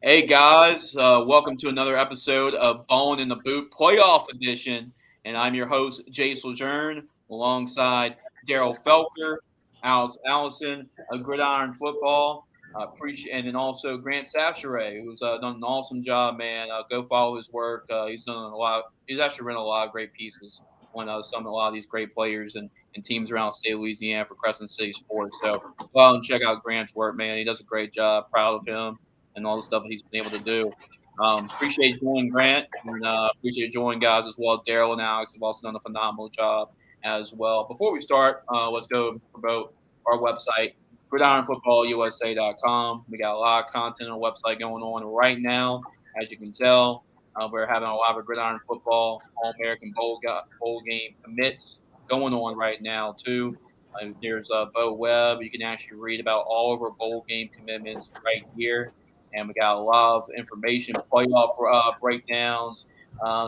Hey guys, welcome to another episode of Ballin in the Boot Playoff Edition, and I'm your host Jace Lejeune, alongside Daryl Felker, Alex Allison, a Gridiron Football, and then also Grant Sachere, who's done an awesome job, man. Go follow his work. He's done a lot. He's actually written a lot of great pieces on a lot of these great players and teams around the state of Louisiana for Crescent City Sports. So go out and check out Grant's work, man. He does a great job. Proud of him and all the stuff that he's been able to do. Appreciate you joining Grant, and appreciate you joining guys as well. Daryl and Alex have also done a phenomenal job as well. Before we start, let's go promote our website, gridironfootballusa.com. We got a lot of content on the website going on right now, as you can tell. We're having a lot of gridiron football, All American bowl game commits going on right now too. There's Bo Webb. You can actually read about all of our bowl game commitments right here, and we got a lot of information, playoff breakdowns.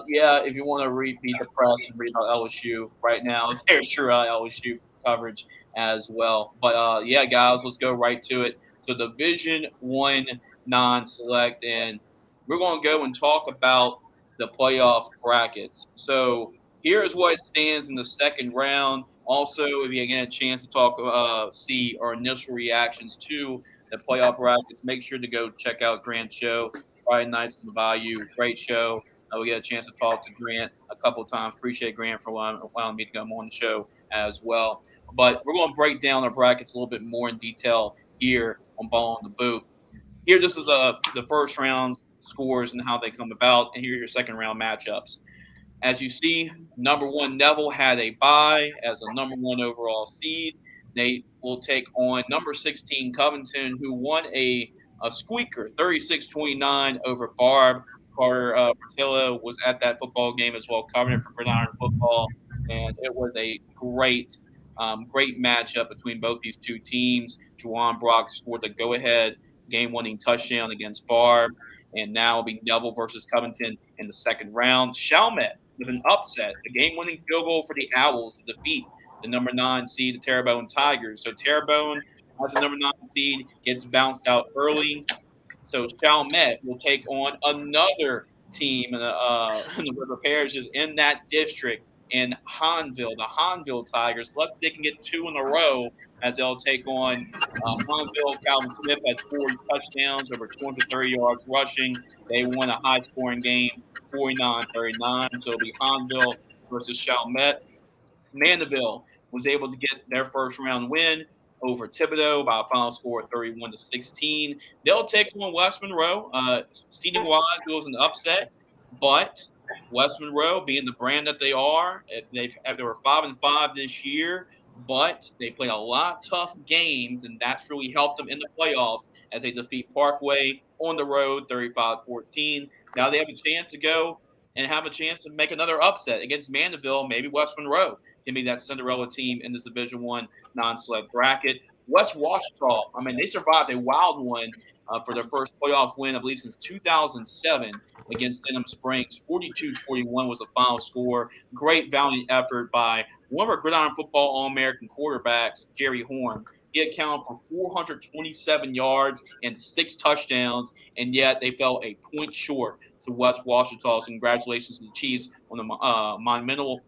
Yeah, if you want to read the press and read about LSU right now, there's your LSU coverage as well. But yeah, guys, let's go right to it. So Division One non-select, and we're going to go and talk about the playoff brackets. So here's what stands in the second round. Also, if you get a chance to talk, see our initial reactions to the playoff brackets, make sure to go check out Grant's show, Friday Nights in the Bayou. Great show. We get a chance to talk to Grant a couple of times. Appreciate Grant for allowing me to come on the show as well. But we're going to break down our brackets a little bit more in detail here on Ball on the Boot. Here, this is the first round scores and how they come about, and here are your second round matchups. As you see, number one Neville had a bye as a number one overall seed. They will take on number 16 Covington, who won a squeaker 36-29 over Barb. Carter Portillo was at that football game as well, covering it for Gridiron Football, and it was a great matchup between both these two teams. Juwan Brock scored the go-ahead game-winning touchdown against Barb, and now it'll be Neville versus Covington in the second round. Chalmette with an upset, a game-winning field goal for the Owls to defeat the number 9 seed, the Terrebonne Tigers. So Terrebonne, as the number 9 seed, gets bounced out early. So Chalmette will take on another team in the River Parishes in that district in Hanville, the Hanville Tigers. Let's see if they can get two in a row as they'll take on Hanville. Calvin Smith has 40 touchdowns, over 230 yards rushing. They won a high scoring game, 49-39. So it'll be Hanville versus Chalmette. Mandeville was able to get their first round win over Thibodeau by a final score of 31-16. They'll take on West Monroe. Seating wise, it was an upset, but West Monroe, being the brand that they are, they were 5-5 this year, but they played a lot of tough games, and that's really helped them in the playoffs as they defeat Parkway on the road 35-14. Now they have a chance to go and have a chance to make another upset against Mandeville, maybe West Monroe can be that Cinderella team in this Division One non-select bracket. West Washita, I mean, they survived a wild one for their first playoff win, I believe, since 2007 against Denham Springs. 42-41 was the final score. Great valiant effort by one of our Gridiron Football All-American quarterbacks, Jerry Horn. He accounted for 427 yards and 6 touchdowns, and yet they fell a point short to West Washita. So congratulations to the Chiefs on the monumental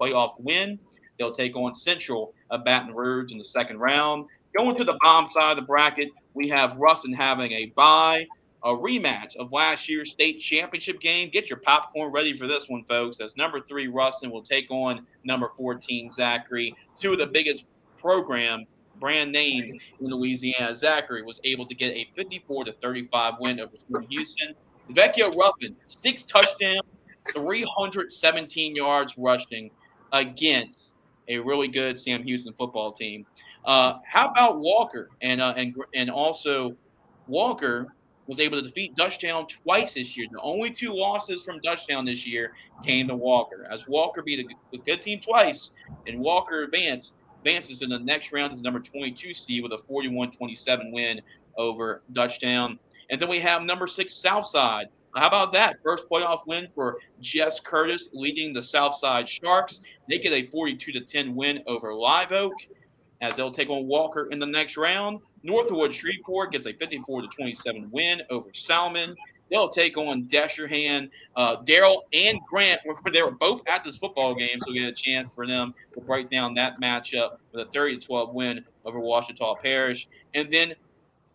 playoff win. They'll take on Central of Baton Rouge in the second round. Going to the bottom side of the bracket, we have Ruston having a bye, a rematch of last year's state championship game. Get your popcorn ready for this one, folks. As number 3 Ruston will take on number 14 Zachary, two of the biggest program brand names in Louisiana. Zachary was able to get a 54-35 win over Houston. Vecchio Ruffin, 6 touchdowns, 317 yards rushing against a really good Sam Houston football team. How about Walker? And also Walker was able to defeat Dutchtown twice this year. The only 2 losses from Dutchtown this year came to Walker. As Walker beat a good team twice, and Walker advances in the next round as number 22 seed with a 41-27 win over Dutchtown. And then we have number 6 Southside. How about that? First playoff win for Jess Curtis leading the Southside Sharks. They get a 42-10 win over Live Oak as they'll take on Walker in the next round. Northwood Shreveport gets a 54-27 win over Salmon. They'll take on Desherhan. Daryl and Grant, they were both at this football game, so we get a chance for them to break down that matchup with a 30-12 win over Washita Parish. And then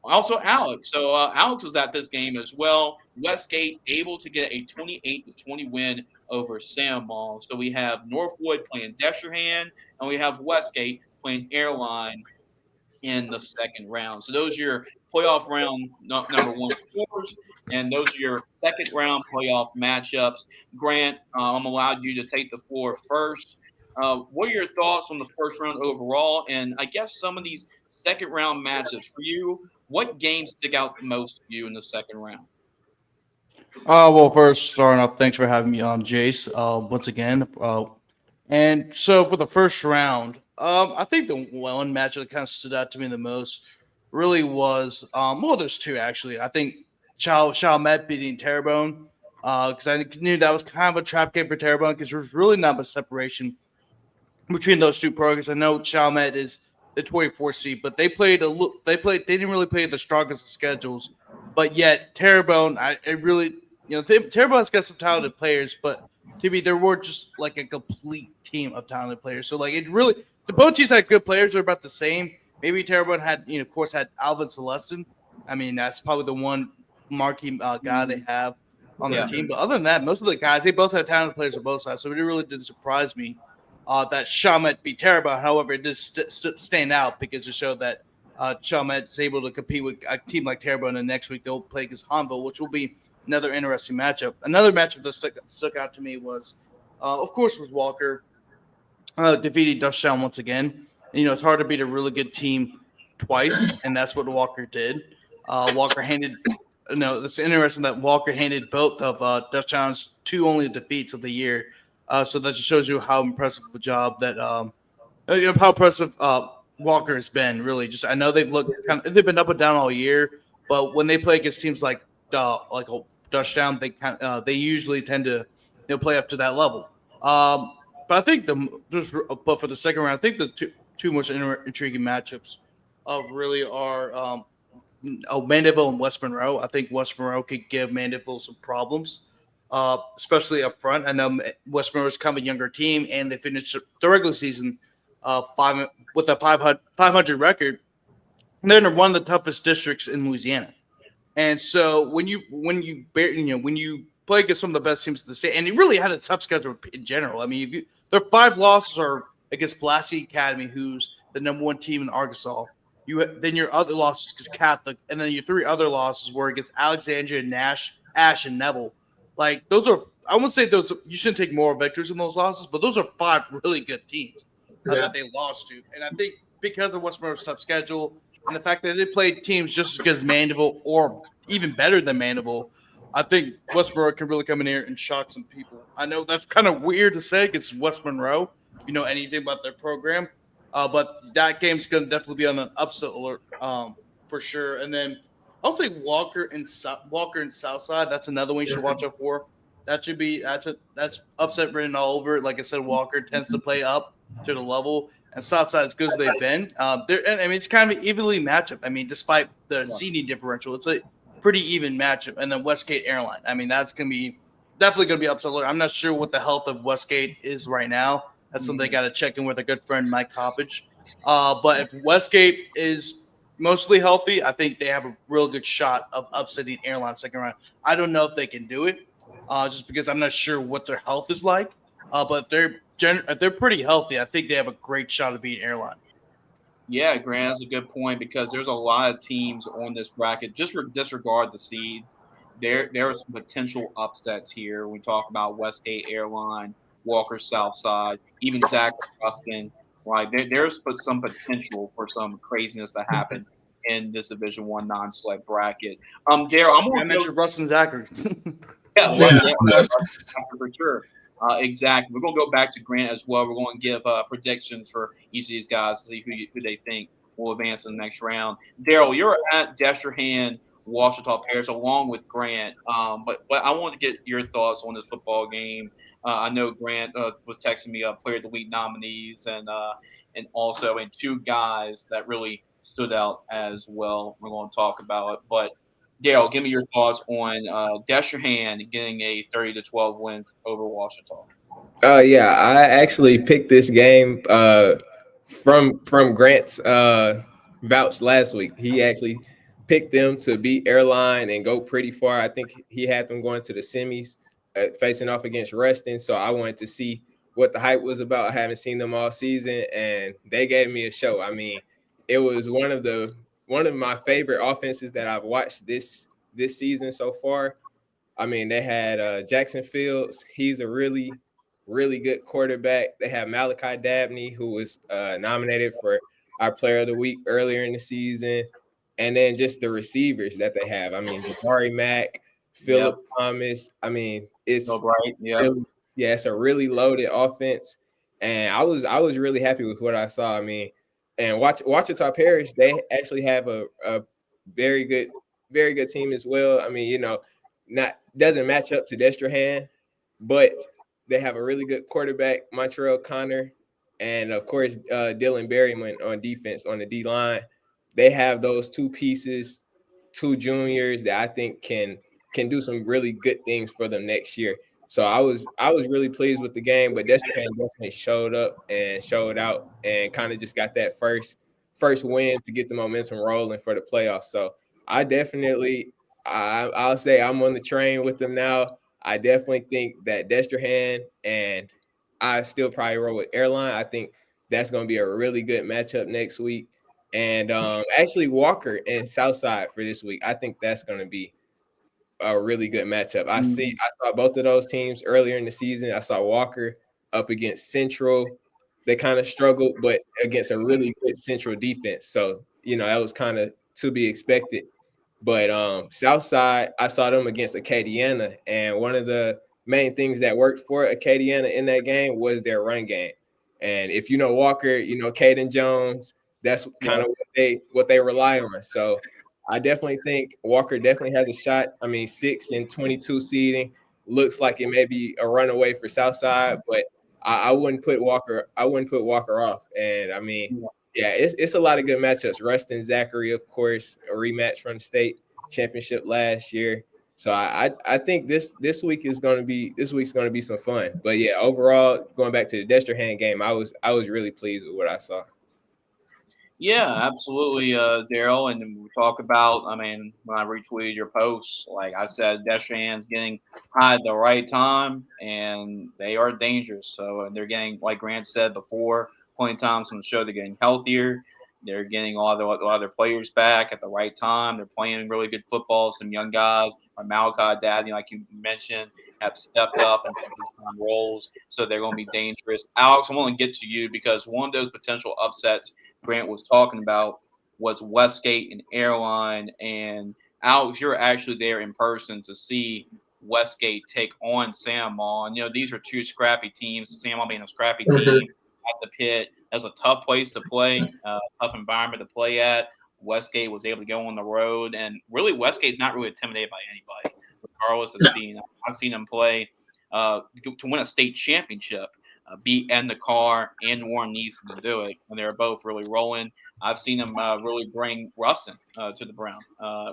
also Alex. So Alex was at this game as well. Westgate able to get a 28-20 win over Sandball. So we have Northwood playing Desherhan, and we have Westgate playing Airline in the second round. So those are your playoff round number one scores, and those are your second round playoff matchups. Grant, I'm allowed you to take the floor first. What are your thoughts on the first round overall? And I guess some of these second round matchups for you, what games stick out the most to you in the second round? Well, first, starting off, thanks for having me on, Jace. Once again, and so for the first round, I think the one match that kind of stood out to me the most really was, well, there's two actually. I think Chalmette beating Terrebonne, because I knew that was kind of a trap game for Terrebonne because there was really not much separation between those two programs. I know Chalmette is the 24 seed, but they didn't really play the strongest of schedules. But yet Terrebonne, it really Terrebonne's got some talented players, but to me, there were just like a complete team of talented players. So like it really, the both teams had good players. They're about the same. Maybe Terrebonne had, of course, had Alvin Celestin. I mean, that's probably the one marquee guy they have on their Yeah. team. But other than that, most of the guys, they both had talented players on both sides. So it really didn't surprise me that Chalmette beat Terrebonne. However, it does stand out because it showed that Chalmette is able to compete with a team like Terrebonne. And next week they'll play against Hanville, which will be another interesting matchup. Another matchup that stuck out to me was, of course, was Walker defeated Dutchtown once again. It's hard to beat a really good team twice, and that's what Walker did. Walker handed. No, it's interesting that Walker handed both of Dutchtown's two only defeats of the year. So that just shows you how impressive of a job that how impressive Walker has been. Really, just I know they've been up and down all year, but when they play against teams like Dutchtown, they usually tend to play up to that level. But I think but for the second round, I think the two most intriguing matchups really are Mandeville and West Monroe. I think West Monroe could give Mandeville some problems, especially up front. I know West Monroe is kind of a younger team, and they finished the regular season with a 500 record. And they're in one of the toughest districts in Louisiana. And so when you play against some of the best teams in the state, and he really had a tough schedule in general. I mean, their five losses are against Pulaski Academy, who's the number one team in Arkansas. Then your other losses against Catholic, and then your three other losses were against Alexandria, Nash, Ash, and Neville. Like those are, I wouldn't say those. You shouldn't take more victories in those losses, but those are five really good teams Yeah. that they lost to. And I think because of West Monroe's tough schedule and the fact that they played teams just as good as Mandeville or even better than Mandeville, I think West Monroe can really come in here and shock some people. I know that's kind of weird to say because West Monroe, if you know anything about their program, but that game's going to definitely be on an upset alert for sure. And then I'll say Walker and Southside. That's another one you should watch out for. That's upset written all over it. Like I said, Walker tends to play up to the level, and Southside as good as they've been. I mean, it's kind of an evenly matchup. I mean, despite the seeding differential, it's a pretty even matchup. And then Westgate Airline. I mean, that's going to be definitely going to be upset alert. I'm not sure what the health of Westgate is right now. That's something they got to check in with a good friend, Mike Coppage. But if Westgate is mostly healthy, I think they have a real good shot of upsetting Airline second round. I don't know if they can do it, just because I'm not sure what their health is like. But if they're pretty healthy, I think they have a great shot of beating Airline. Yeah, Grant, that's a good point because there's a lot of teams on this bracket. Just disregard the seeds. There are some potential upsets here. We talk about Westgate Airline, Walker Southside, even Zach Ruskin. Right, there's some potential for some craziness to happen in this Division One non-select bracket. Daryl, I'm I going to go. mentioned Rustin Zachary. Yeah, Yeah, yeah, of course. for sure. Exactly. We're going to go back to Grant as well. We're going to give predictions for each of these guys to see who they think will advance in the next round. Daryl, you're at Destrehan, Washita Parish, along with Grant. But I want to get your thoughts on this football game. I know Grant was texting me Player of the Week nominees and also two guys that really stood out as well. We're going to talk about it. But Dale, give me your thoughts on Destrehan getting a 30-12 win over Washington. Yeah, I actually picked this game from Grant's vouch last week. He actually picked them to beat Airline and go pretty far. I think he had them going to the semis, facing off against Ruston. So I wanted to see what the hype was about. I haven't seen them all season, and they gave me a show. I mean, it was one of my favorite offenses that I've watched this season so far. I mean, they had Jackson Fields. He's a really good quarterback. They have Malachi Dabney, who was nominated for our Player of the Week earlier in the season, and then just the receivers that they have. I mean, Jabari Mack, Philip Yep. Thomas. I mean, No, right. Yep. really, yeah, it's a really loaded offense, and I was really happy with what I saw. I mean, and Wachita Parish, they actually have a very good very good team as well. I mean, not doesn't match up to Destrehan, but they have a really good quarterback, Montreal Connor, and of course Dylan Berryman on defense on the D line. They have those two pieces, two juniors that I think can do some really good things for them next year. So I was really pleased with the game, but Destrehan definitely showed up and showed out and kind of just got that first win to get the momentum rolling for the playoffs. So I definitely I'll say I'm on the train with them now. I definitely think that Destrehan and I still probably roll with Airline. I think that's going to be a really good matchup next week. And actually, Walker and Southside for this week. I think that's going to be a really good matchup. Mhm. I saw both of those teams earlier in the season. I saw Walker up against Central. They kind of struggled, but against a really good Central defense. So, that was kind of to be expected. But Southside, I saw them against Acadiana, and one of the main things that worked for Acadiana in that game was their run game. And if you know Walker, you know Caden Jones. That's kind Yep. of what they rely on. So I definitely think Walker definitely has a shot. I mean, 6 and 22 seeding looks like it may be a runaway for Southside, but I wouldn't put Walker. I wouldn't put Walker off. And I mean, Yeah. yeah, it's a lot of good matchups. Rustin Zachary, of course, a rematch from the state championship last year. So I think this week's gonna be some fun. But yeah, overall, going back to the Destrehan game, I was really pleased with what I saw. Yeah, absolutely, Daryl. And then we talk about, I mean, when I retweeted your posts, like I said, Deschan's getting high at the right time, and they are dangerous. So they're getting, like Grant said before, plenty of times on the show, they're getting healthier. They're getting all their players back at the right time. They're playing really good football. Some young guys, like Malachi Daddy, like you mentioned, have stepped up in some big time roles. So they're going to be dangerous. Alex, I want to get to you because one of those potential upsets Grant was talking about was Westgate and Airline. And Alex, you're actually there in person to see Westgate take on San Mall. And, these are two scrappy teams, San Mall being a scrappy Mhm. team at the pit. That's a tough place to play, tough environment to play at. Westgate was able to go on the road. And really, Westgate's not really intimidated by anybody, regardless of No. seeing. I've seen them play to win a state championship beat Endicott and Warren Neeson to do it, and they're both really rolling. I've seen them really bring Ruston to the Brown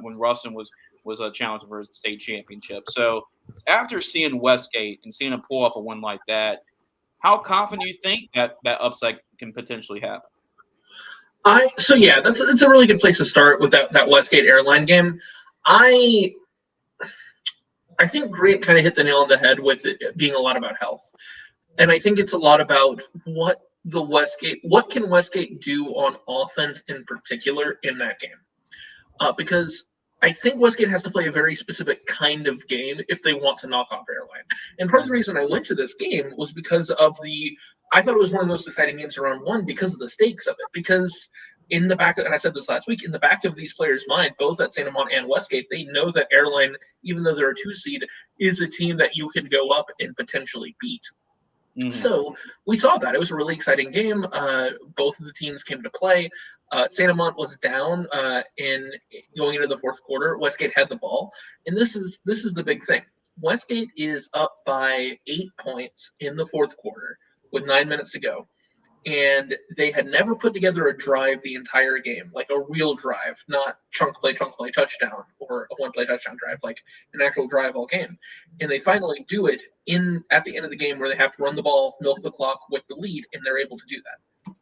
when Ruston was a challenger for his state championship. So after seeing Westgate and seeing them pull off a win like that, how confident do you think that upset can potentially happen? That's a really good place to start with that Westgate airline game. I I think Grant kind of hit the nail on the head with it being a lot about health. And I think it's a lot about what can Westgate do on offense in particular in that game. Because I think Westgate has to play a very specific kind of game if they want to knock off Airline. And part of the Mhm. reason I went to this game was because of I thought it was one of the most exciting games around one because of the stakes of it. Because in the back, and I said this last week, in the back of these players' mind, both at Santa Mon and Westgate, they know that Airline, even though they're a 2 seed, is a team that you can go up and potentially beat. Mhm. So we saw that. It was a really exciting game. Both of the teams came to play. Santa Mont was down in going into the fourth quarter. Westgate had the ball, and this is the big thing. Westgate is up by 8 points in the fourth quarter with 9 minutes to go, and they had never put together a drive the entire game, like a real drive, not chunk play, touchdown, or a one play touchdown drive, like an actual drive all game. And they finally do it at the end of the game where they have to run the ball, milk the clock with the lead, and they're able to do that.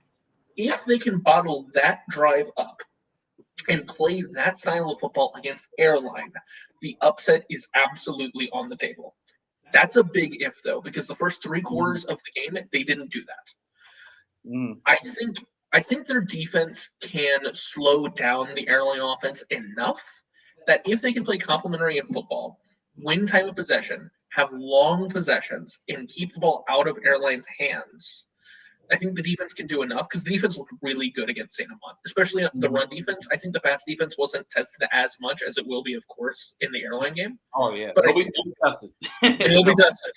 If they can bottle that drive up and play that style of football against Airline, the upset is absolutely on the table. That's a big if, though, because the first three quarters of the game, they didn't do that. Mm. I think their defense can slow down the Airline offense enough that if they can play complementary in football, win time of possession, have long possessions, and keep the ball out of Airline's hands, I think the defense can do enough because the defense looked really good against San Amon, especially the run defense. I think the pass defense wasn't tested as much as it will be, of course, in the Airline game. Oh, yeah. But It'll be tested. it'll be tested.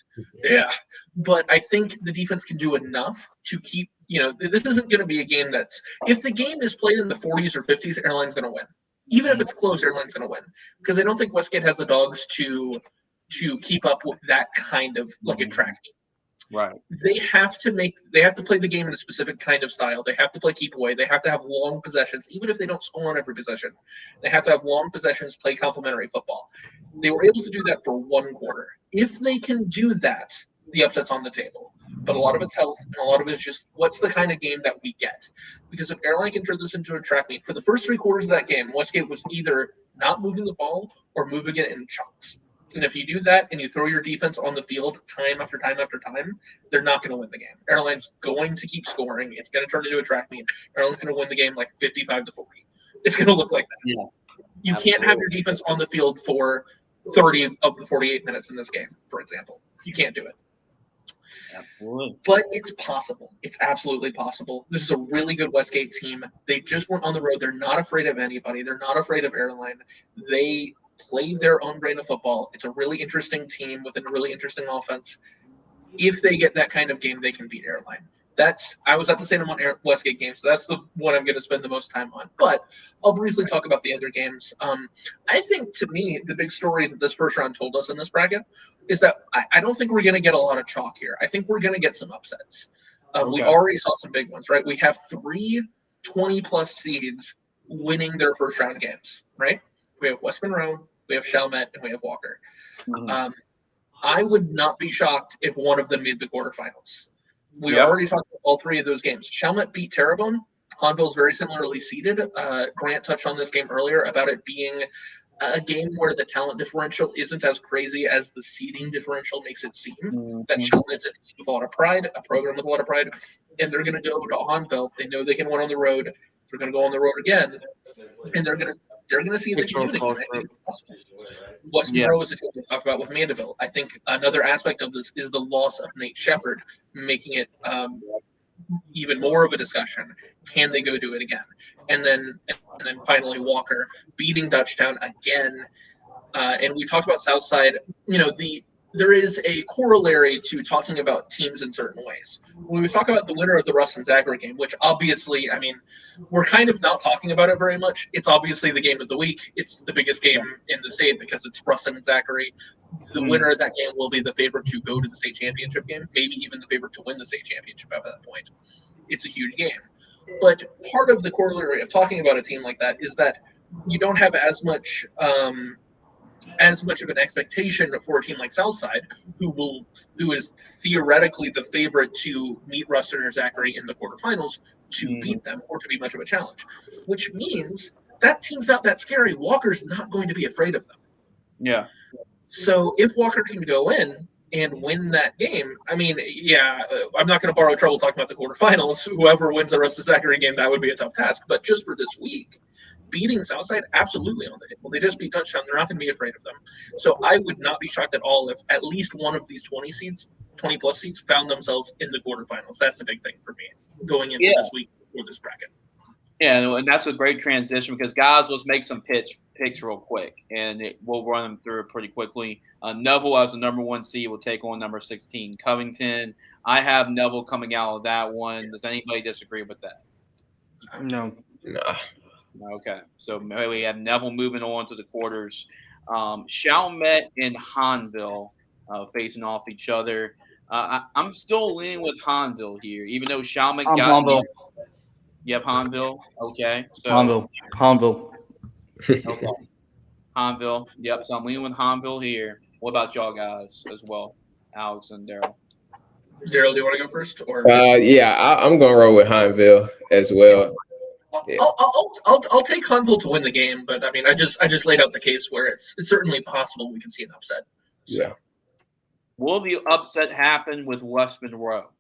Yeah. But I think the defense can do enough to keep, this isn't going to be a game that's, if the game is played in the 40s or 50s, Airline's going to win. Even if it's close, Airline's going to win. Because I don't think Westgate has the dogs to keep up with that kind of, like a track meet. Right. They have to play the game in a specific kind of style. They have to play keep away. They have to have long possessions, even if they don't score on every possession. They have to have long possessions, play complementary football. They were able to do that for one quarter. If they can do that, the upset's on the table. But a lot of it's health, and a lot of it's just what's the kind of game that we get. Because if Airline can turn this into a track meet, for the first three quarters of that game, Westgate was either not moving the ball or moving it in chunks. And if you do that and you throw your defense on the field time after time after time, they're not going to win the game. Airline's going to keep scoring. It's going to turn into a track meet. Airline's going to win the game like 55-40. It's going to look like that. Yeah, you can't have your defense on the field for 30 of the 48 minutes in this game, for example. You can't do it. Absolutely. But it's possible. It's absolutely possible. This is a really good Westgate team. They just went on the road. They're not afraid of anybody. They're not afraid of Airline. They play their own brand of football. It's a really interesting team with a really interesting offense. If they get that kind of game, they can beat Airline. I was at the San Amon Westgate game, so that's the one I'm going to spend the most time on. But I'll briefly talk about the other games. I think, to me, the big story that this first round told us in this bracket is that I don't think we're going to get a lot of chalk here. I think we're going to get some upsets. We already saw some big ones, right? We have 3 20-plus seeds winning their first round games, right? We have West Monroe, we have Chalmette, and we have Walker. Mhm. I would not be shocked if one of them made the quarterfinals. We already talked about all 3 of those games. Chalmette beat Terrebonne. Hanville's very similarly seeded. Grant touched on this game earlier about it being a game where the talent differential isn't as crazy as the seeding differential makes it seem. That Chalmette's a team with a lot of pride, a program with a lot of pride, and they're going to go to Hanville. They know they can win on the road. They're going to go on the road again, and they're going to see if they can do it again. I think it's possible. West Monroe is a team we talked about with Mandeville. I think another aspect of this is the loss of Nate Shepard, making it even more of a discussion. Can they go do it again? And then finally Walker beating Dutchtown again. And we talked about Southside. There is a corollary to talking about teams in certain ways. When we talk about the winner of the Russ and Zachary game, which obviously, we're kind of not talking about it very much. It's obviously the game of the week. It's the biggest game in the state because it's Russ and Zachary. The winner of that game will be the favorite to go to the state championship game, maybe even the favorite to win the state championship at that point. It's a huge game. But part of the corollary of talking about a team like that is that you don't have as much of an expectation for a team like Southside, who is theoretically the favorite to meet Ruston or Zachary in the quarterfinals, to beat them or to be much of a challenge. Which means that team's not that scary. Walker's not going to be afraid of them. Yeah. So if Walker can go in and win that game, I'm not going to borrow trouble talking about the quarterfinals. Whoever wins the rest of the Zachary game, that would be a tough task. But just for this week, beating Southside, absolutely on the table. They just beat Touchdown. They're not going to be afraid of them. So I would not be shocked at all if at least one of these 20-plus seeds, found themselves in the quarterfinals. That's the big thing for me going into this week for this bracket. Yeah, and that's a great transition because, guys, let's make some picks real quick, and we'll run them through it pretty quickly. Neville, as the number 1 seed, will take on number 16, Covington. I have Neville coming out of that one. Does anybody disagree with that? No. Okay, so we have Neville moving on to the quarters. Chalmette and Hanville facing off each other. I'm still leaning with Hanville here, even though Shalman I'm got Honville. you have Hanville. Okay, so Honville. Honville. okay, Hanville. Yep. So I'm leaning with Hanville here. What about y'all guys as well, Alex and Daryl? Daryl, do you want to go first, or Yeah, I'm gonna roll with Hineville as well. Yeah, I'll take Hunville to win the game, but I mean, I just laid out the case where it's certainly possible we can see an upset. So yeah. Will the upset happen with West Monroe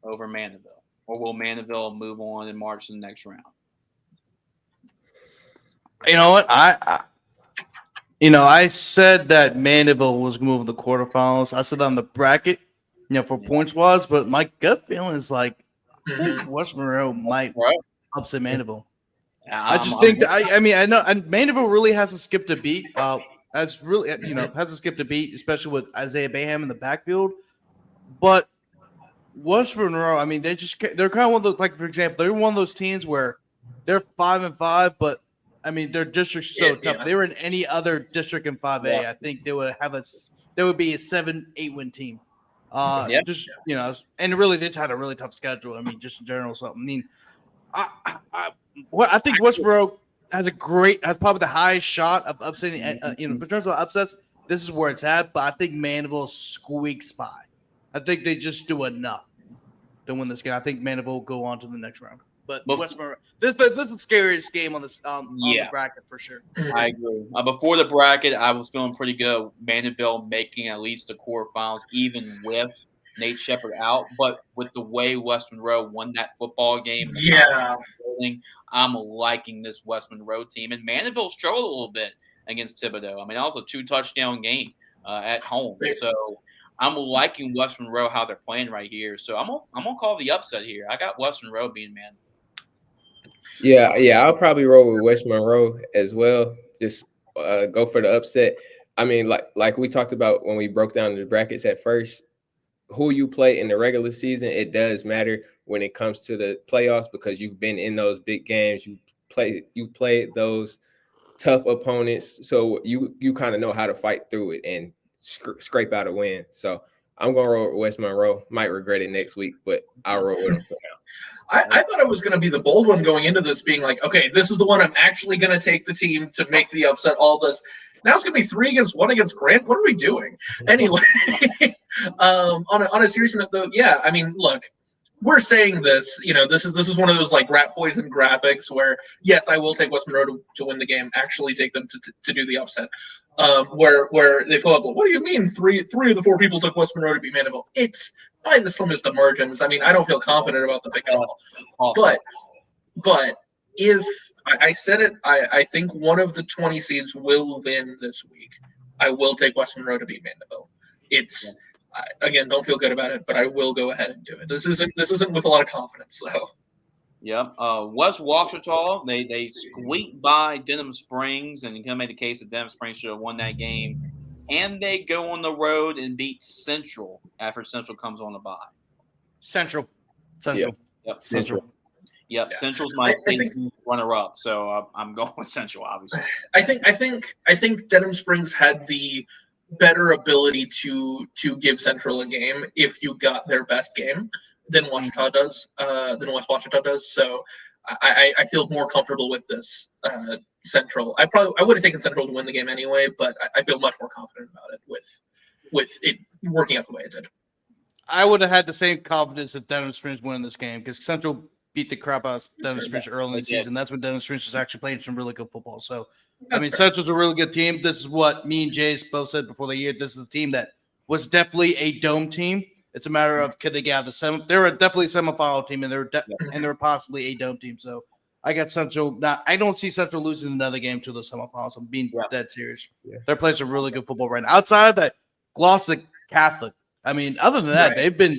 over Mandeville, or will Mandeville move on and march to the next round? You know what? I said that Mandeville was going to move to the quarterfinals. I said that on the bracket, for Yeah. points wise, but my gut feeling is like I think mhm. West Monroe might Right. upset Mandeville. I I'm, just I'm think that I mean I know and Mandeville really hasn't skipped a beat. Has really Mhm. hasn't skipped a beat, especially with Isaiah Bayham in the backfield. But West Monroe, I mean, they're kind of one of those, like, for example, they're one of those teams where they're 5-5, but I mean their district's Yeah, so tough. If yeah, they were in any other district in yeah, 5A, I think they would be a 7-8 win team. yeah. Just and really they just had a really tough schedule. I mean, just in general. So I mean, I think Westboro has probably the highest shot of upsetting. In terms of upsets, this is where it's at. But I think Mandeville squeaks by. I think they just do enough to win this game. I think Mandeville will go on to the next round. But Bef- Westboro, this is the scariest game on the yeah. bracket for sure. I mhm. agree. Before the bracket, I was feeling pretty good. Mandeville making at least the quarterfinals, even with Nate Shepard out. But with the way West Monroe won that football game and the confidence Yeah. building, I'm liking this West Monroe team. And Mandeville struggled a little bit against Thibodeau. I mean, that was a 2 touchdown game at home. So I'm liking West Monroe how they're playing right here. So I'm gonna call the upset here. I got West Monroe being man. Yeah. I'll probably roll with West Monroe as well. Just go for the upset. I mean, like we talked about when we broke down the brackets at first. Who you play in the regular season, it does matter when it comes to the playoffs because you've been in those big games. You played those tough opponents, so you kind of know how to fight through it and scrape out a win. So I'm gonna roll with West Monroe. Might regret it next week, but I'll roll with them for I thought I was going to be the bold one going into this, being like, okay, this is the one I'm actually going to take the team to make the upset. All this. Now it's going to be 3-1 against Grant. What are we doing? Anyway, on a serious note, though, yeah, I mean, look, we're saying this. This is one of those like rat poison graphics where yes, I will take West Monroe to win the game. Actually, take them to do the upset. Where they pull up. What do you mean? Three of the 4 people took West Monroe to beat Mandeville. It's by the slimmest of margins. I mean, I don't feel confident about the pick at all. Awesome. But if I said it, I think one of the 20 seeds will win this week. I will take West Monroe to beat Mandeville. It's again, don't feel good about it, but I will go ahead and do it. This isn't with a lot of confidence though. Yep. West Washita, they squeaked by Denham Springs, and you can make the case that Denham Springs should have won that game. And they go on the road and beat Central after Central comes on the bye. Central, yeah. Central, Yep. Central. Yep. Yeah. Central's my I think runner up, so I'm going with Central, obviously. I think Denham Springs had the better ability to give Central a game if you got their best game than Washita does, than West Washita does. So I feel more comfortable with this Central. I would have taken Central to win the game anyway, but I feel much more confident about it with it working out the way it did. I would have had the same confidence if Denham Springs winning this game because Central beat the crap out of Denham Springs early in They the did. season. That's when Denham Springs was actually playing some really good football. So, I That's mean, fair. Central's a really good team. This is what me and Jace both said before the year. This is a team that was definitely a dome team. It's a matter of could they get out of the semi. They're definitely a semifinal team, and they're possibly a dome team. So, I got Central. Now, I don't see Central losing another game to the semifinals. I'm being Yeah. dead serious. Yeah. They're playing some really good football right now. Outside of that, Glossic Catholic. I mean, other than that, Right. they've been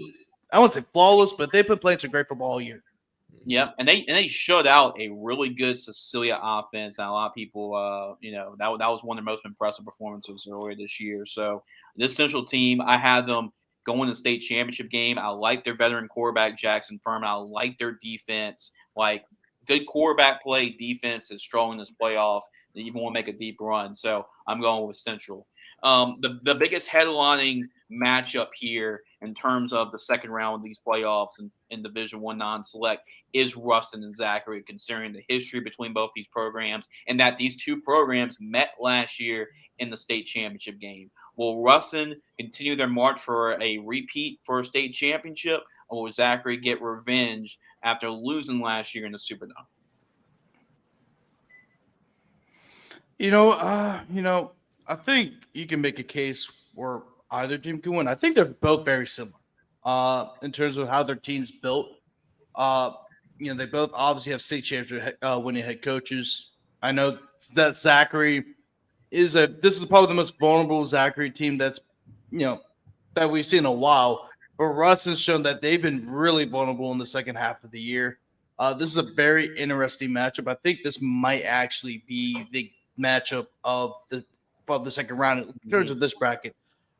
I won't say flawless, but they've been playing some great football all year. Yep, and they shut out a really good Cecilia offense, and a lot of people, that was one of their most impressive performances earlier this year. So this Central team, I had them going to the state championship game. I like their veteran quarterback Jackson Furman. I like their defense, like good quarterback play. Defense is strong in this playoff. They even want to make a deep run. So I'm going with Central. The biggest headlining matchup here in terms of the second round of these playoffs in Division One non-select is Ruston and Zachary, considering the history between both these programs and that these two programs met last year in the state championship game. Will Ruston continue their march for a repeat for a state championship, or will Zachary get revenge after losing last year in the Superdome? I think you can make a case where either team can win. I think they're both very similar, in terms of how their team's built. Uh, they both obviously have state championship winning head coaches. I know that Zachary this is probably the most vulnerable Zachary team you know, that we've seen in a while. But Russ has shown that they've been really vulnerable in the second half of the year. This is a very interesting matchup. I think this might actually be the matchup of the second round in terms of this bracket.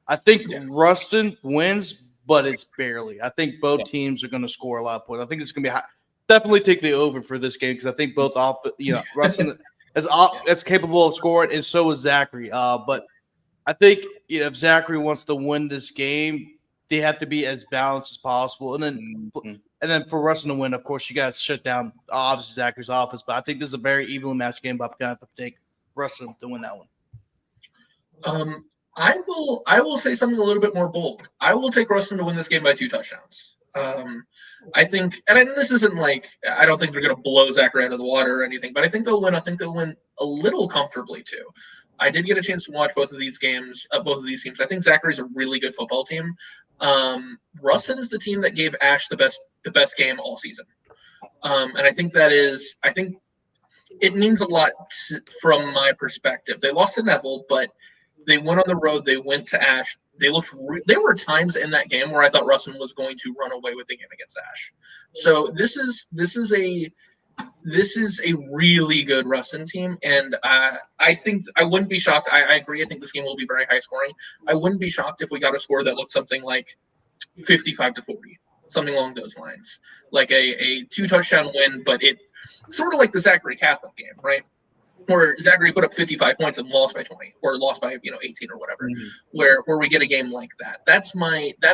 I think Yeah. Ruston wins, but it's barely. I think Yeah. both teams are going to score a lot of points. I think it's going to be definitely take the over for this game because I think both Ruston is capable of scoring, and so is Zachary. But I think if Zachary wants to win this game, they have to be as balanced as possible, Mhm. and then for Ruston to win, of course, you got to shut down obviously Zachary's offense. But I think this is a very evenly matched game. But I'm going to have to take Ruston to win that one. Um, I will say something a little bit more bold. I will take Ruston to win this game by 2 touchdowns. I think, and this isn't like I don't think they're going to blow Zachary out of the water or anything, but I think they'll win. I think they'll win a little comfortably too. I did get a chance to watch both of these games, both of these teams. I think Zachary's a really good football team. Ruston's the team that gave Ash the best game all season, and I think it means a lot from my perspective. They lost to Neville, but they went on the road. They went to Ash. There were times in that game where I thought Ruston was going to run away with the game against Ash. So this is a really good Ruston team, and I think I wouldn't be shocked. I agree. I think this game will be very high scoring. I wouldn't be shocked if we got a score that looked something like 55-40, something along those lines, like a 2 touchdown win. But it sort of like the Zachary Catholic game, right? Where Zachary put up 55 points and lost by 20 or lost by 18 or whatever, Mhm. where we get a game like that. That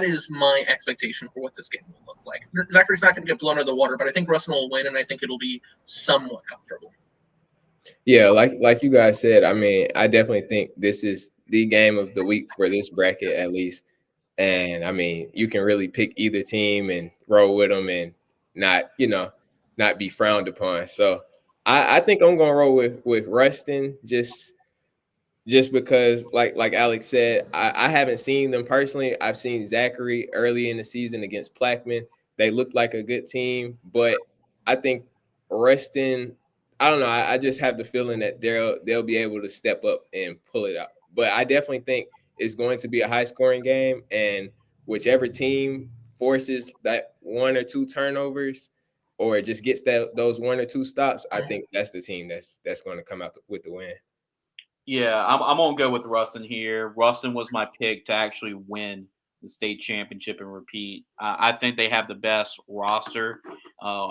is my expectation for what this game will look like. Zachary's not going to get blown out of the water, but I think Ruston will win, and I think it'll be somewhat comfortable. Yeah, like you guys said, I mean, I definitely think this is the game of the week for this bracket at least. And I mean, you can really pick either team and roll with them and not, not be frowned upon. So I think I'm gonna roll with Ruston just because like Alex said, I haven't seen them personally. I've seen Zachary early in the season against Plaquemine. They looked like a good team, but I think Ruston, I don't know. I just have the feeling that they'll be able to step up and pull it out. But I definitely think it's going to be a high scoring game, and whichever team forces that one or two turnovers or just gets those one or two stops, I think that's the team that's going to come out with the win. Yeah, I'm gonna go with Ruston here. Ruston was my pick to actually win the state championship and repeat. I think they have the best roster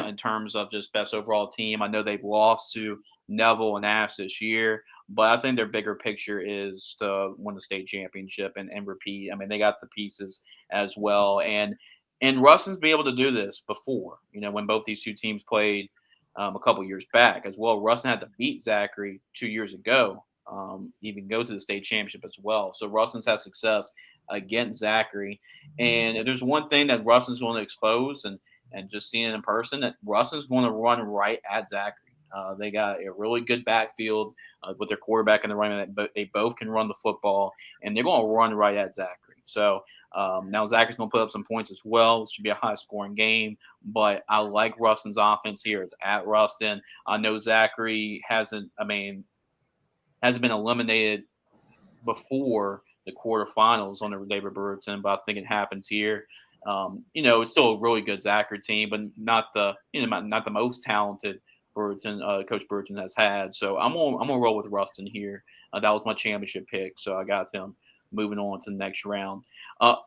in terms of just best overall team. I know they've lost to Neville and Ash this year, but I think their bigger picture is to win the state championship and repeat. I mean, they got the pieces as well, and Ruston's been able to do this before. When both these two teams played a couple years back as well. Ruston had to beat Zachary 2 years ago, even go to the state championship as well. So Ruston's had success against Zachary. And if there's one thing that Ruston's going to expose and just seeing it in person, that Ruston's going to run right at Zachary. They got a really good backfield with their quarterback and the running back. They both can run the football, and they're going to run right at Zachary. So now Zachary's going to put up some points as well. It should be a high-scoring game, but I like Ruston's offense here. It's at Ruston. I know Zachary hasn't been eliminated before the quarterfinals on the David Brewerton, but I think it happens here. It's still a really good Zachary team, but not the most talented Brewerton Coach Brewerton has had. So I'm gonna roll with Ruston here. That was my championship pick, so I got them moving on to the next round.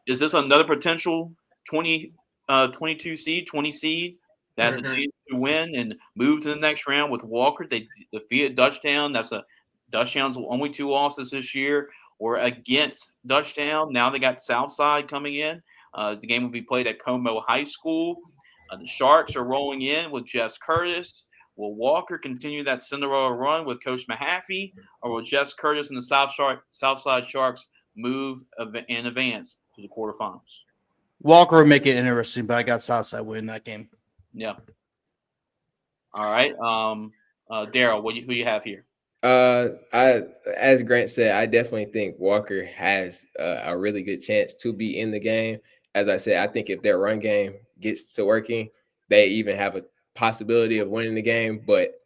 Is this another potential 22 seed, 20 seed that has a Mm-hmm. chance to win and move to the next round with Walker? They defeated Dutchtown. Dutchtown's only two losses this year were against Dutchtown. Now they got Southside coming in. The game will be played at Como High School. The Sharks are rolling in with Jess Curtis. Will Walker continue that Cinderella run with Coach Mahaffey, or will Jess Curtis and the Southside Sharks move in advance to the quarterfinals? Walker would make it interesting, but I got Southside winning that game. Yeah. All right. Daryl, who you have here? As Grant said, I definitely think Walker has a really good chance to be in the game. As I said, I think if their run game gets to working, they even have a possibility of winning the game. But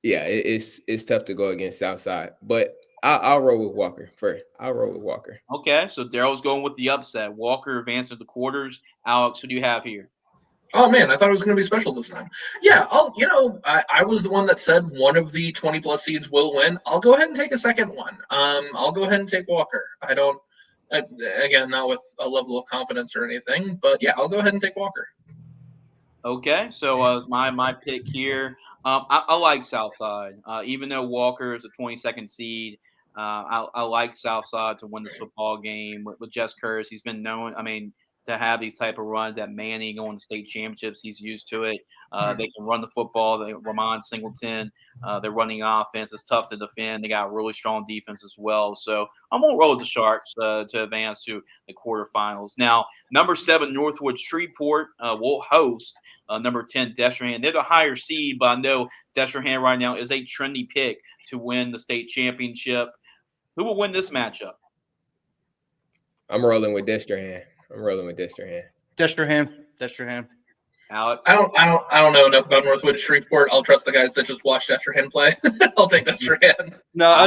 yeah, it's tough to go against Southside. But I'll roll with Walker first. I'll roll with Walker. Okay, so Daryl's going with the upset. Walker advanced to the quarters. Alex, who do you have here? Oh man, I thought it was going to be special this time. Yeah, I was the one that said one of the 20 plus seeds will win. I'll go ahead and take a second one. I'll go ahead and take Walker. Again, not with a level of confidence or anything, but yeah, I'll go ahead and take Walker. Okay, so my pick here. I like Southside, even though Walker is a 22nd seed. I like Southside to win this football game with Jess Curtis. He's been known. I mean, to have these type of runs at Manning going to state championships, he's used to it. They can run the football. Ramon Singleton, their running offense is tough to defend. They got a really strong defense as well. So I'm gonna roll with the Sharks to advance to the quarterfinals. Now, number 7 Northwood Shreveport will host number 10 Destrehan. They're the higher seed, but I know Destrehan right now is a trendy pick to win the state championship. Who will win this matchup? I'm rolling with Destrehan. Destrehan. Alex? I don't know enough about Northwood Shreveport. I'll trust the guys that just watched Destrehan play. I'll take Destrehan. No,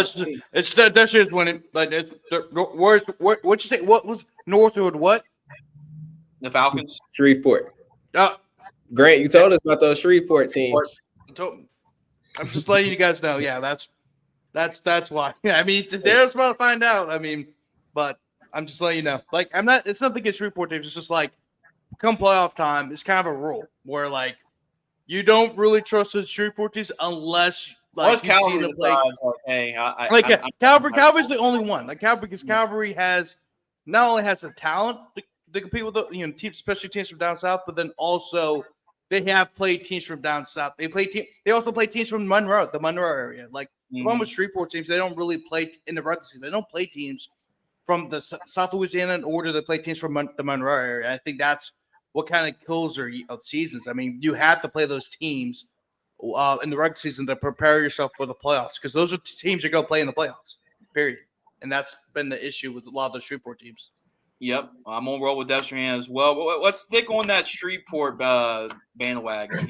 it's Destrehan's winning. Like, what you say? What was Northwood? What? The Falcons? Shreveport. Grant, you told us about those Shreveport teams. I'm just letting you guys know. Yeah, that's why. I mean, they're supposed to find out. I mean, but I'm just letting you know. Like, I'm not. It's nothing against Shreveport teams. It's just like, come playoff time, it's kind of a rule where like you don't really trust the Shreveport teams unless like you've seen them play. Calvary's the only one. Like Calvary has not only has the talent to compete with the teams, especially teams from down south, but then also they have played teams from down south. They also play teams from the Monroe area. Like the one with Shreveport teams, they don't really play in the regular season. They don't play teams from the South Louisiana in order to play teams from the Monroe area. I think that's what kind of kills their seasons. I mean, you have to play those teams in the regular season to prepare yourself for the playoffs because those are teams you're going to play in the playoffs, period. And that's been the issue with a lot of the Shreveport teams. Yep, I'm going to roll with Destrehan as well. But let's stick on that Shreveport bandwagon.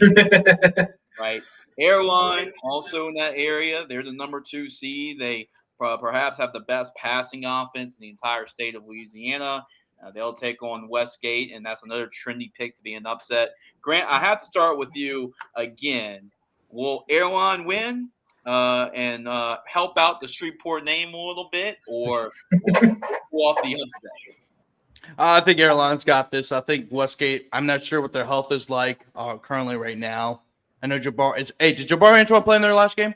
Right? Airline, also in that area. They're the number 2 seed. They perhaps have the best passing offense in the entire state of Louisiana. They'll take on Westgate, and that's another trendy pick to be an upset. Grant, I have to start with you again. Will Airline win and help out the Shreveport name a little bit, or pull off the upset? I think Airline's got this. I think Westgate, I'm not sure what their health is like currently right now. I know Jabbar is. Hey, did Jabbar Antoine play in their last game?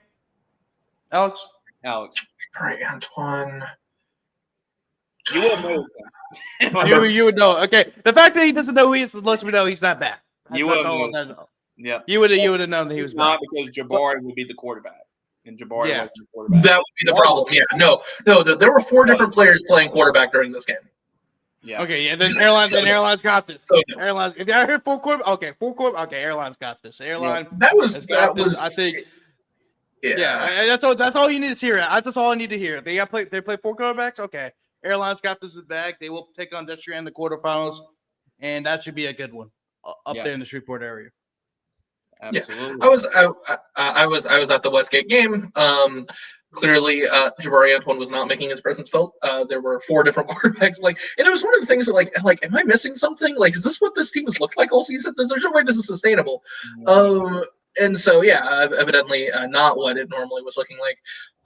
Alex? Jabbar Antoine. You would know that. you would know. Okay. The fact that he doesn't know who he is lets me know he's not bad. You would know. Yeah. You would have known that he was not bad. Because Jabari would be the quarterback. And Jabari wasn't the quarterback. That would be the problem. Yeah. No. There were 4 different players playing quarterback during this game. Yeah. Okay. Yeah. Then Airline's got this. Airlines. If I heard 4 quarterback, okay. 4 quarterback. Okay. Airline's got this. Airline. Yeah. That was. I think. Yeah. That's all you need to hear. That's all I need to hear. They play 4 quarterbacks. Okay. Airline's got this in the bag. They will take on Destrehan in the quarterfinals, and that should be a good one up there in the Shreveport area. Absolutely. Yeah. I was at the Westgate game. Clearly, Jabari Antoine was not making his presence felt. There were 4 different quarterbacks. And it was one of the things that, like, am I missing something? Like, is this what this team has looked like all season? There's no way this is sustainable. And so, evidently not what it normally was looking like.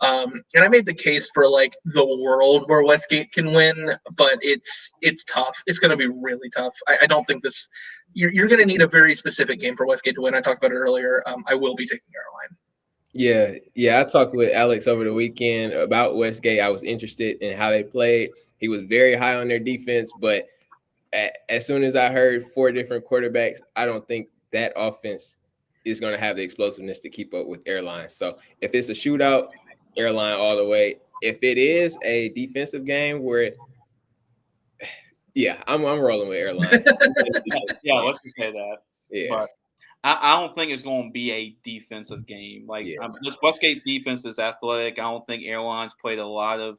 And I made the case for, like, the world where Westgate can win, but it's tough. It's going to be really tough. I don't think this – you're going to need a very specific game for Westgate to win. I talked about it earlier. I will be taking Airline. Yeah. I talked with Alex over the weekend about Westgate. I was interested in how they played. He was very high on their defense, but as soon as I heard 4 different quarterbacks, I don't think that offense is going to have the explosiveness to keep up with Airline. So if it's a shootout, Airline all the way. If it is a defensive game where, yeah, I'm rolling with Airline. Yeah, let's just say that. Yeah, But I don't think it's going to be a defensive game. Like yeah, this Westgate's defense is athletic. I don't think Airlines played a lot of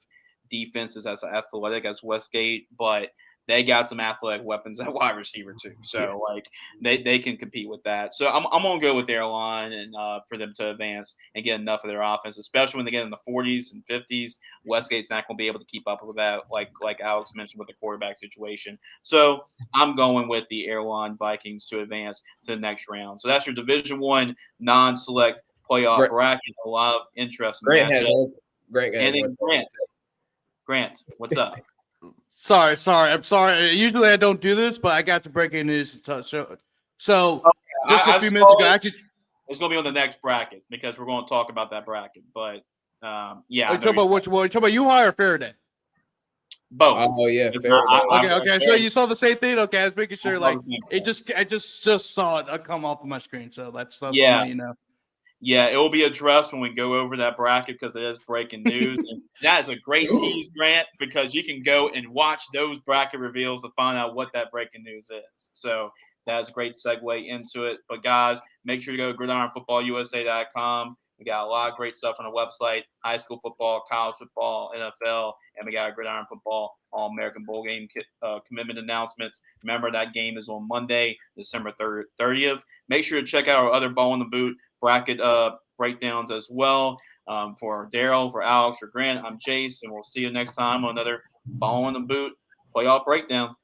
defenses as athletic as Westgate, but they got some athletic weapons at wide receiver too. yeah. So like they can compete with that. So I'm gonna go with Airline and for them to advance and get enough of their offense, especially when they get in the 40s and 50s. Westgate's not gonna be able to keep up with that, like Alex mentioned with the quarterback situation. So I'm going with the Airline Vikings to advance to the next round. So that's your Division One non-select playoff Grant, bracket. A lot of interesting Grant has matchups. one. Grant has And one then thing to say. Grant, what's up? Sorry. I'm sorry. Usually I don't do this, but I got to break in news to touch. So just a I few minutes saw ago, it. actually, It's going to be on the next bracket because we're going to talk about that bracket. But yeah, are I you know talking about which one? Are you talking about U-High or Faraday? both. Oh yeah, It's fair. Okay. So you saw the same thing. Okay, I was making sure. Like I I just saw it come off of my screen. So that's what I'm yeah, letting you know. yeah, it will be addressed when we go over that bracket because it is breaking news. And that is a great Ooh. tease, Grant, because you can go and watch those bracket reveals to find out what that breaking news is. So that's a great segue into it. But guys, make sure you go to gridironfootballusa.com. We got a lot of great stuff on the website: high school football, college football, NFL, and we got a Gridiron Football All-American Bowl Game commitment announcements. Remember that game is on Monday, December 30th. Make sure to check out our other Ball in the Boot bracket breakdowns as well. For Daryl, for Alex, for Grant, I'm Chase, and we'll see you next time on another Ball in the Boot playoff breakdown.